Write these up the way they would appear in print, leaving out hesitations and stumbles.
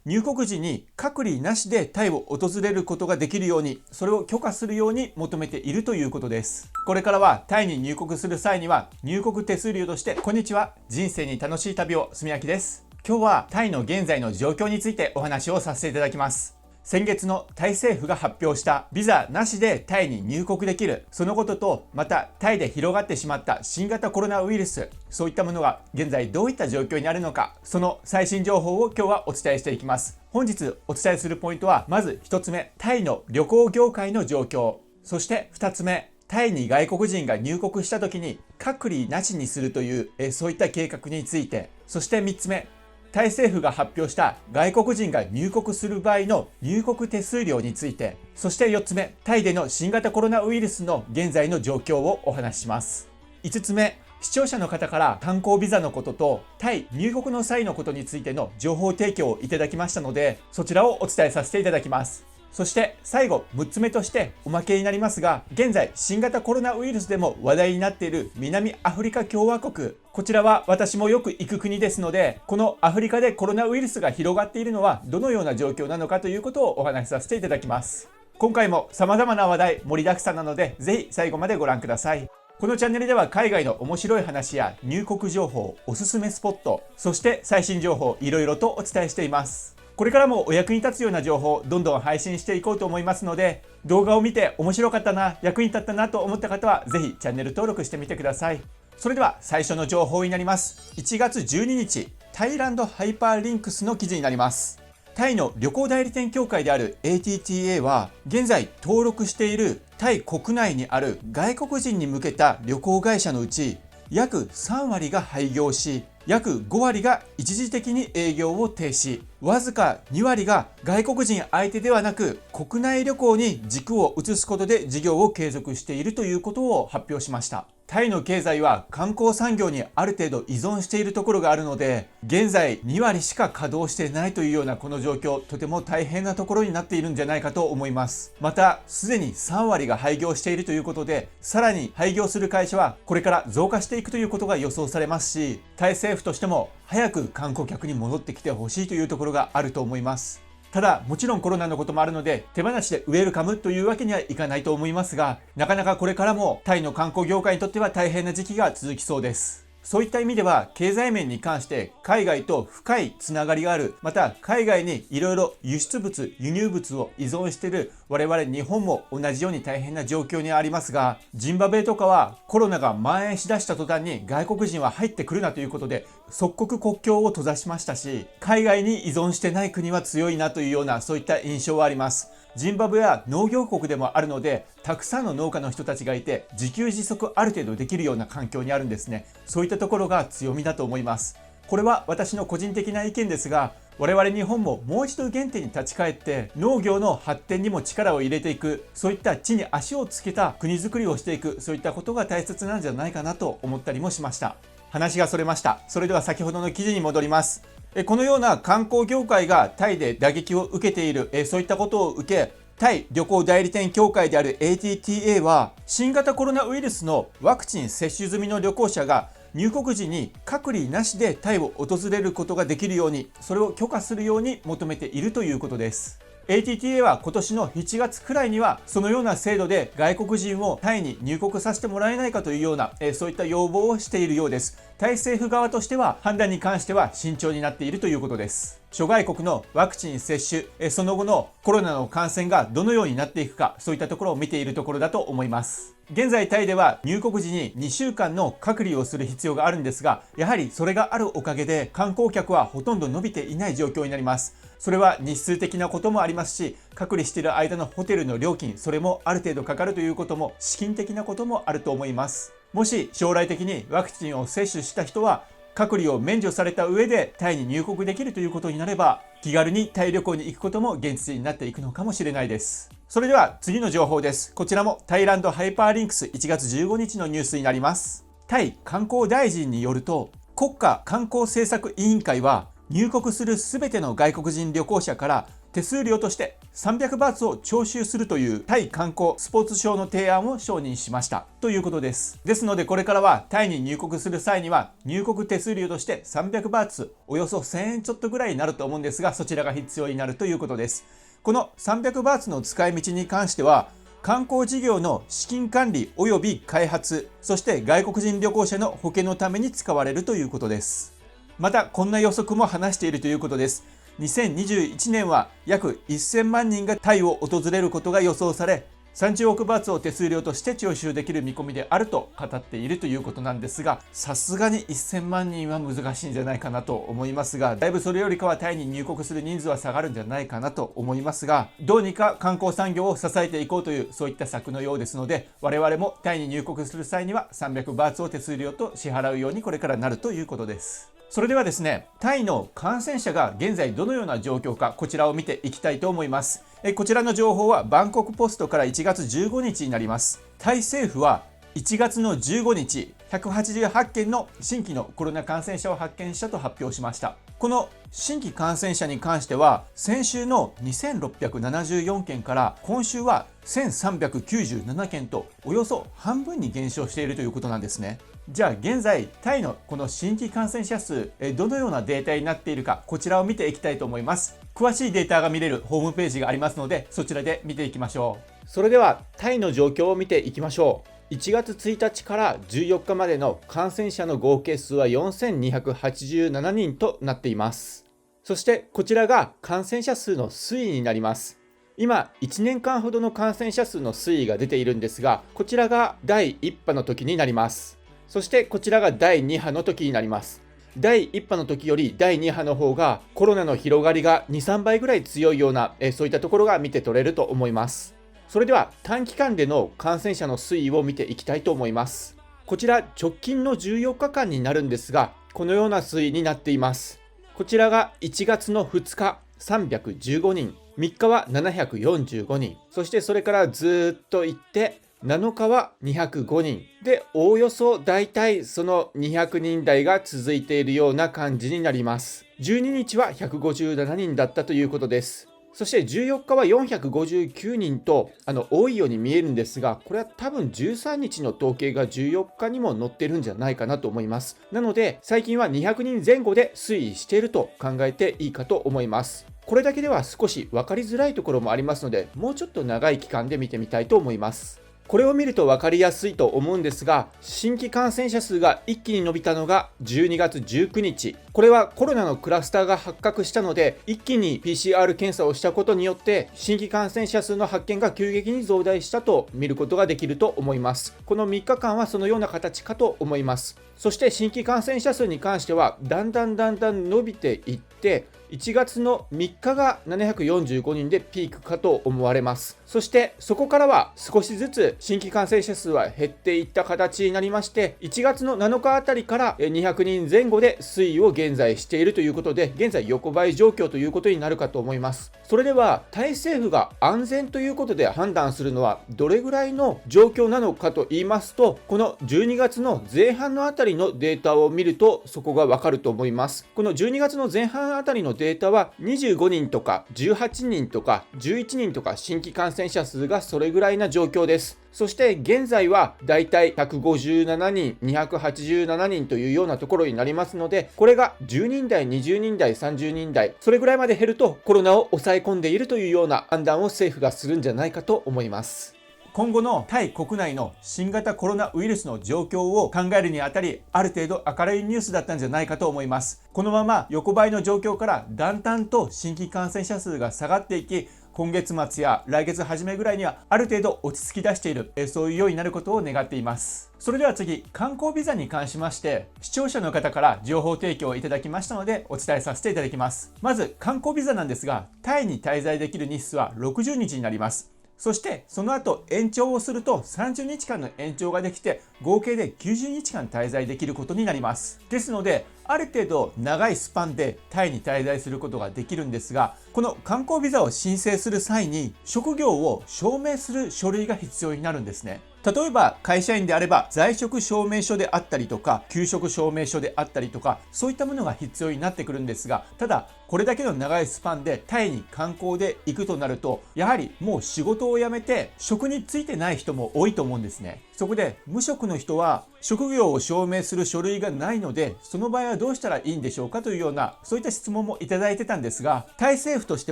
入国時に隔離なしでタイを訪れることができるように、それを許可するように求めているということです。これからはタイに入国する際には、入国手数料として、こんにちは、人生に楽しい旅を、すみやきです。今日はタイの現在の状況についてお話をさせていただきます。先月のタイ政府が発表したビザなしでタイに入国できる、そのことと、またタイで広がってしまった新型コロナウイルス、そういったものが現在どういった状況にあるのか、その最新情報を今日はお伝えしていきます。本日お伝えするポイントは、まず1つ目、タイの旅行業界の状況。そして2つ目、タイに外国人が入国した時に隔離なしにするという、そういった計画について。そして3つ目、タイ政府が発表した外国人が入国する場合の入国手数料について。そして4つ目、タイでの新型コロナウイルスの現在の状況をお話しします。5つ目、視聴者の方から観光ビザのこととタイ入国の際のことについての情報提供をいただきましたので、そちらをお伝えさせていただきます。そして最後6つ目としておまけになりますが、現在新型コロナウイルスでも話題になっている南アフリカ共和国、こちらは私もよく行く国ですので、このアフリカでコロナウイルスが広がっているのはどのような状況なのかということをお話しさせていただきます。今回も様々な話題盛りだくさんなので、ぜひ最後までご覧ください。このチャンネルでは海外の面白い話や入国情報、おすすめスポット、そして最新情報いろいろとお伝えしています。これからもお役に立つような情報をどんどん配信していこうと思いますので、動画を見て面白かったな、役に立ったなと思った方はぜひチャンネル登録してみてください。それでは最初の情報になります。1月12日、タイランドハイパーリンクスの記事になります。タイの旅行代理店協会である ATTA は、現在登録しているタイ国内にある外国人に向けた旅行会社のうち、約3割が廃業し、約5割が一時的に営業を停止、わずか2割が外国人相手ではなく国内旅行に軸を移すことで事業を継続しているということを発表しました。タイの経済は観光産業にある程度依存しているところがあるので、現在2割しか稼働していないというようなこの状況、とても大変なところになっているんじゃないかと思います。また、すでに3割が廃業しているということで、さらに廃業する会社はこれから増加していくということが予想されますし、タイ政府としても早く観光客に戻ってきてほしいというところがあると思います。ただ、もちろんコロナのこともあるので、手放しでウェルカムというわけにはいかないと思いますが、なかなかこれからもタイの観光業界にとっては大変な時期が続きそうです。そういった意味では、経済面に関して海外と深いつながりがある、また海外にいろいろ輸出物、輸入物を依存している我々日本も同じように大変な状況にありますが、ジンバブエとかはコロナが蔓延しだした途端に外国人は入ってくるなということで、即刻国境を閉ざしましたし、海外に依存してない国は強いなというようなそういった印象はあります。ジンバブエは農業国でもあるので、たくさんの農家の人たちがいて、自給自足ある程度できるような環境にあるんですね。そういったところが強みだと思います。これは私の個人的な意見ですが、我々日本ももう一度原点に立ち返って農業の発展にも力を入れていく、そういった地に足をつけた国づくりをしていく、そういったことが大切なんじゃないかなと思ったりもしました。話がそれました。それでは先ほどの記事に戻ります。このような観光業界がタイで打撃を受けている、そういったことを受け、タイ旅行代理店協会である ATTA は、新型コロナウイルスのワクチン接種済みの旅行者が入国時に隔離なしでタイを訪れることができるように、それを許可するように求めているということです。ATTA は今年の7月くらいにはそのような制度で外国人をタイに入国させてもらえないかというような、そういった要望をしているようです。タイ政府側としては判断に関しては慎重になっているということです。諸外国のワクチン接種、その後のコロナの感染がどのようになっていくか、そういったところを見ているところだと思います。現在タイでは入国時に2週間の隔離をする必要があるんですが、やはりそれがあるおかげで観光客はほとんど伸びていない状況になります。それは日数的なこともありますし、隔離している間のホテルの料金、それもある程度かかるということも、資金的なこともあると思います。もし将来的にワクチンを接種した人は隔離を免除された上でタイに入国できるということになれば、気軽にタイ旅行に行くことも現実になっていくのかもしれないです。それでは次の情報です。こちらもタイランドハイパーリンクス1月15日のニュースになります。タイ観光大臣によると、国家観光政策委員会は入国するすべての外国人旅行者から手数料として300バーツを徴収するというタイ観光スポーツ省の提案を承認しましたということです。ですのでこれからはタイに入国する際には入国手数料として300バーツ、およそ1000円ちょっとぐらいになると思うんですが、そちらが必要になるということです。この300バーツの使い道に関しては観光事業の資金管理及び開発、そして外国人旅行者の保険のために使われるということです。またこんな予測も話しているということです。2021年は約1000万人がタイを訪れることが予想され、30億バーツを手数料として徴収できる見込みであると語っているということなんですが、さすがに1000万人は難しいんじゃないかなと思いますが、だいぶそれよりかはタイに入国する人数は下がるんじゃないかなと思いますが、どうにか観光産業を支えていこうというそういった策のようですので、我々もタイに入国する際には300バーツを手数料と支払うようにこれからなるということです。それではですね、タイの感染者が現在どのような状況か、こちらを見ていきたいと思います。こちらの情報はバンコクポストから1月15日になります。タイ政府は1月の15日、188件の新規のコロナ感染者を発見したと発表しました。この新規感染者に関しては、先週の2674件から今週は1397件と、およそ半分に減少しているということなんですね。じゃあ現在タイのこの新規感染者数、どのようなデータになっているか、こちらを見ていきたいと思います。詳しいデータが見れるホームページがありますので、そちらで見ていきましょう。それではタイの状況を見ていきましょう。1月1日から14日までの感染者の合計数は4287人となっています。そしてこちらが感染者数の推移になります。今1年間ほどの感染者数の推移が出ているんですが、こちらが第1波の時になります。そしてこちらが第2波の時になります。第1波の時より第2波の方がコロナの広がりが 2,3 倍ぐらい強いような、そういったところが見て取れると思います。それでは短期間での感染者の推移を見ていきたいと思います。こちら直近の14日間になるんですが、このような推移になっています。こちらが1月の2日315人、3日は745人、そしてそれからずっといって7日は205人で、おおよそ大体その200人台が続いているような感じになります。12日は157人だったということです。そして14日は459人と多いように見えるんですが、これは多分13日の統計が14日にも載ってるんじゃないかなと思います。なので最近は200人前後で推移していると考えていいかと思います。これだけでは少し分かりづらいところもありますので、もうちょっと長い期間で見てみたいと思います。これを見ると分かりやすいと思うんですが、新規感染者数が一気に伸びたのが12月19日。これはコロナのクラスターが発覚したので、一気に PCR 検査をしたことによって新規感染者数の発見が急激に増大したと見ることができると思います。この3日間はそのような形かと思います。そして新規感染者数に関してはだんだん伸びていって、1月の3日が745人でピークかと思われます。そしてそこからは少しずつ新規感染者数は減っていった形になりまして、1月の7日あたりから200人前後で推移を現在しているということで、現在横ばい状況ということになるかと思います。それではタイ政府が安全ということで判断するのはどれぐらいの状況なのかと言いますと、この12月の前半のあたりのデータを見るとそこがわかると思います。この12月の前半あたりのデータは25人とか18人とか11人とか新規感染者数がそれぐらいな状況です。そして現在はだいたい157人、287人というようなところになりますので、これが10人台、20人台、30人台、それぐらいまで減るとコロナを抑え込んでいるというような判断を政府がするんじゃないかと思います。今後のタイ国内の新型コロナウイルスの状況を考えるにあたり、ある程度明るいニュースだったんじゃないかと思います。このまま横ばいの状況からだんだんと新規感染者数が下がっていき、今月末や来月初めぐらいにはある程度落ち着き出している、そういうようになることを願っています。それでは次、観光ビザに関しまして視聴者の方から情報提供をいただきましたのでお伝えさせていただきます。まず観光ビザなんですが、タイに滞在できる日数は60日になります。そしてその後延長をすると30日間の延長ができて、合計で90日間滞在できることになります。ですのである程度長いスパンでタイに滞在することができるんですが、この観光ビザを申請する際に職業を証明する書類が必要になるんですね。例えば会社員であれば在職証明書であったりとか休職証明書であったりとか、そういったものが必要になってくるんですが、ただこれだけの長いスパンでタイに観光で行くとなると、やはりもう仕事を辞めて職に就いてない人も多いと思うんですね。そこで無職の人は職業を証明する書類がないので、その場合はどうしたらいいんでしょうかというような、そういった質問もいただいてたんですが、タイ政府として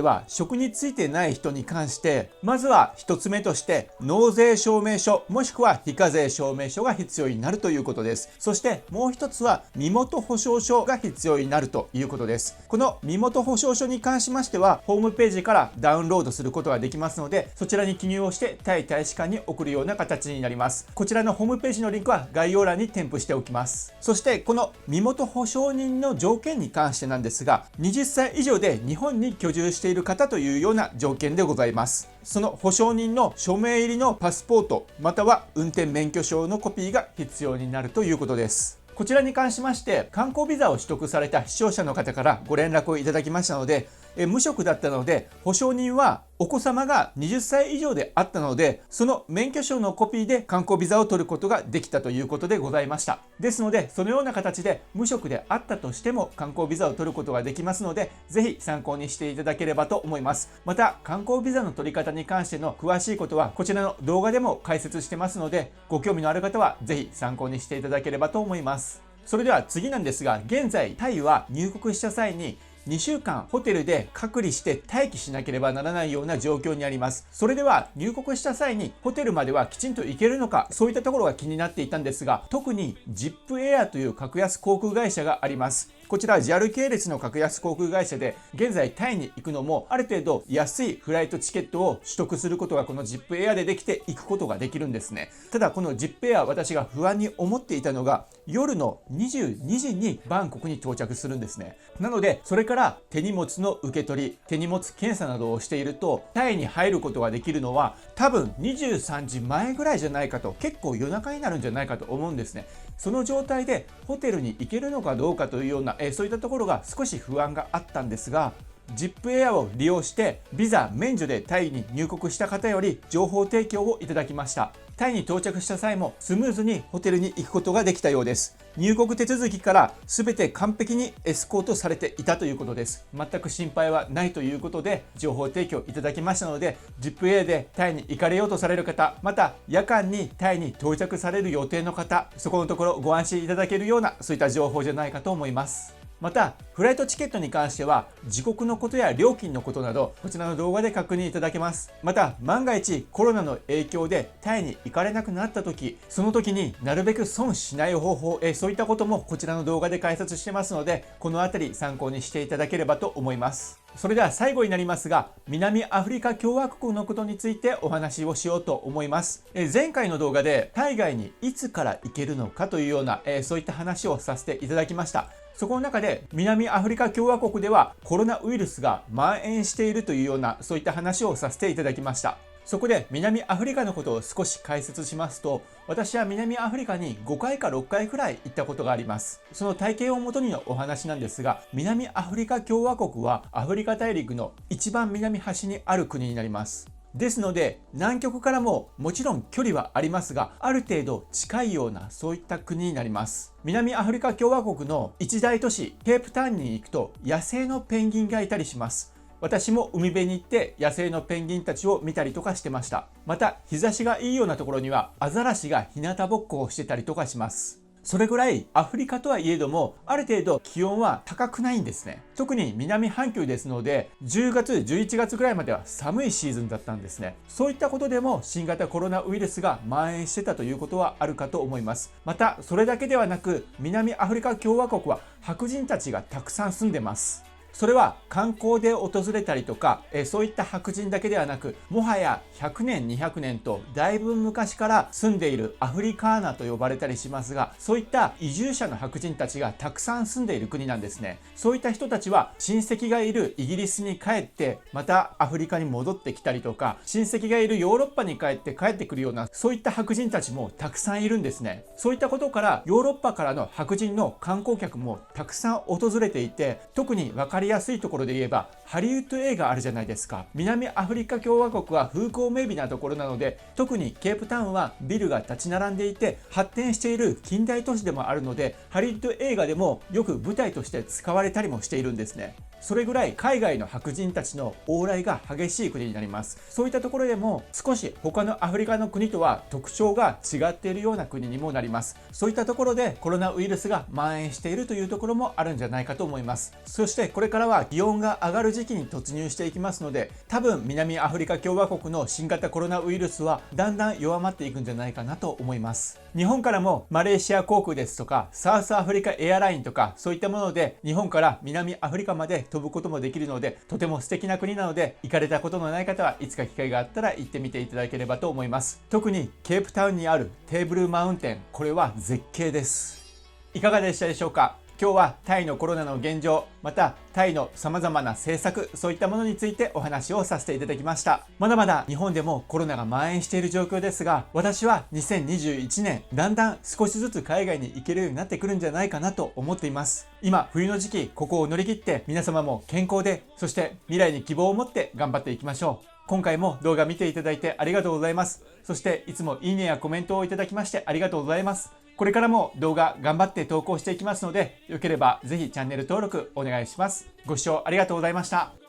は職に就いてない人に関して、まずは一つ目として納税証明書もしくは非課税証明書が必要になるということです。そしてもう一つは身元保証書が必要になるということです。この身元保証書に関しましてはホームページからダウンロードすることができますので、そちらに記入をしてタイ大使館に送るような形になります。こちらのホームページのリンクは概要欄に添付しておきます。そしてこの身元保証人の条件に関してなんですが、20歳以上で日本に居住している方というような条件でございます。その保証人の署名入りのパスポートまたは運転免許証のコピーが必要になるということです。こちらに関しまして観光ビザを取得された視聴者の方からご連絡をいただきましたので、無職だったので保証人はお子様が20歳以上であったので、その免許証のコピーで観光ビザを取ることができたということでございました。ですのでそのような形で無職であったとしても観光ビザを取ることができますので、ぜひ参考にしていただければと思います。また観光ビザの取り方に関しての詳しいことはこちらの動画でも解説してますので、ご興味のある方はぜひ参考にしていただければと思います。それでは次なんですが、現在タイは入国した際に2週間ホテルで隔離して待機しなければならないような状況にあります。それでは入国した際にホテルまではきちんと行けるのか、そういったところが気になっていたんですが、特にジップエアという格安航空会社があります。こちら JAL 系列の格安航空会社で、現在タイに行くのもある程度安いフライトチケットを取得することがこの ZIP エアでできて行くことができるんですね。ただこの ZIP エア、私が不安に思っていたのが夜の22時にバンコクに到着するんですね。なのでそれから手荷物の受け取り、手荷物検査などをしているとタイに入ることができるのは多分23時前ぐらいじゃないかと、結構夜中になるんじゃないかと思うんですね。その状態でホテルに行けるのかどうかというようなそういったところが少し不安があったんですが、ZIP エアを利用してビザ免除でタイに入国した方より情報提供をいただきました。タイに到着した際もスムーズにホテルに行くことができたようです。入国手続きから全て完璧にエスコートされていたということです。全く心配はないということで情報提供いただきましたので、ZIP エアでタイに行かれようとされる方、また夜間にタイに到着される予定の方、そこのところご安心いただけるようなそういった情報じゃないかと思います。またフライトチケットに関しては時刻のことや料金のことなどこちらの動画で確認いただけます。また万が一コロナの影響でタイに行かれなくなった時、その時になるべく損しない方法、そういったこともこちらの動画で解説してますので、このあたり参考にしていただければと思います。それでは最後になりますが、南アフリカ共和国のことについてお話をしようと思います。前回の動画で海外にいつから行けるのかというようなそういった話をさせていただきました。そこの中で南アフリカ共和国ではコロナウイルスが蔓延しているというようなそういった話をさせていただきました。そこで南アフリカのことを少し解説しますと、私は南アフリカに5回か6回くらい行ったことがあります。その体験をもとにのお話なんですが、南アフリカ共和国はアフリカ大陸の一番南端にある国になります。ですので南極からももちろん距離はありますが、ある程度近いようなそういった国になります。南アフリカ共和国の一大都市ケープタウンに行くと野生のペンギンがいたりします。私も海辺に行って野生のペンギンたちを見たりとかしてました。また日差しがいいようなところにはアザラシが日向ぼっこをしてたりとかします。それぐらいアフリカとはいえどもある程度気温は高くないんですね。特に南半球ですので10月11月ぐらいまでは寒いシーズンだったんですね。そういったことでも新型コロナウイルスが蔓延してたということはあるかと思います。またそれだけではなく南アフリカ共和国は白人たちがたくさん住んでます。それは観光で訪れたりとかそういった白人だけではなく、もはや100年200年とだいぶ昔から住んでいるアフリカーナと呼ばれたりしますが、そういった移住者の白人たちがたくさん住んでいる国なんですね。そういった人たちは親戚がいるイギリスに帰ってまたアフリカに戻ってきたりとか、親戚がいるヨーロッパに帰ってくるようなそういった白人たちもたくさんいるんですね。そういったことからヨーロッパからの白人の観光客もたくさん訪れていて、特に分かりりやすいところで言えばハリウッド映画あるじゃないですか。南アフリカ共和国は風光明媚なところなので、特にケープタウンはビルが立ち並んでいて発展している近代都市でもあるので、ハリウッド映画でもよく舞台として使われたりもしているんですね。それぐらい海外の白人たちの往来が激しい国になります。そういったところでも少し他のアフリカの国とは特徴が違っているような国にもなります。そういったところでコロナウイルスが蔓延しているというところもあるんじゃないかと思います。そしてこれからは気温が上がる時期に突入していきますので、多分南アフリカ共和国の新型コロナウイルスはだんだん弱まっていくんじゃないかなと思います。日本からもマレーシア航空ですとかサウスアフリカエアラインとかそういったもので日本から南アフリカまで飛ぶこともできるので、とても素敵な国なので、行かれたことのない方はいつか機会があったら行ってみていただければと思います。特にケープタウンにあるテーブルマウンテン、これは絶景です。いかがでしたでしょうか。今日はタイのコロナの現状、またタイの様々な政策、そういったものについてお話をさせていただきました。まだまだ日本でもコロナが蔓延している状況ですが、私は2021年だんだん少しずつ海外に行けるようになってくるんじゃないかなと思っています。今冬の時期、ここを乗り切って皆様も健康で、そして未来に希望を持って頑張っていきましょう。今回も動画見ていただいてありがとうございます。そしていつもいいねやコメントをいただきましてありがとうございます。これからも動画頑張って投稿していきますので、よければぜひチャンネル登録お願いします。ご視聴ありがとうございました。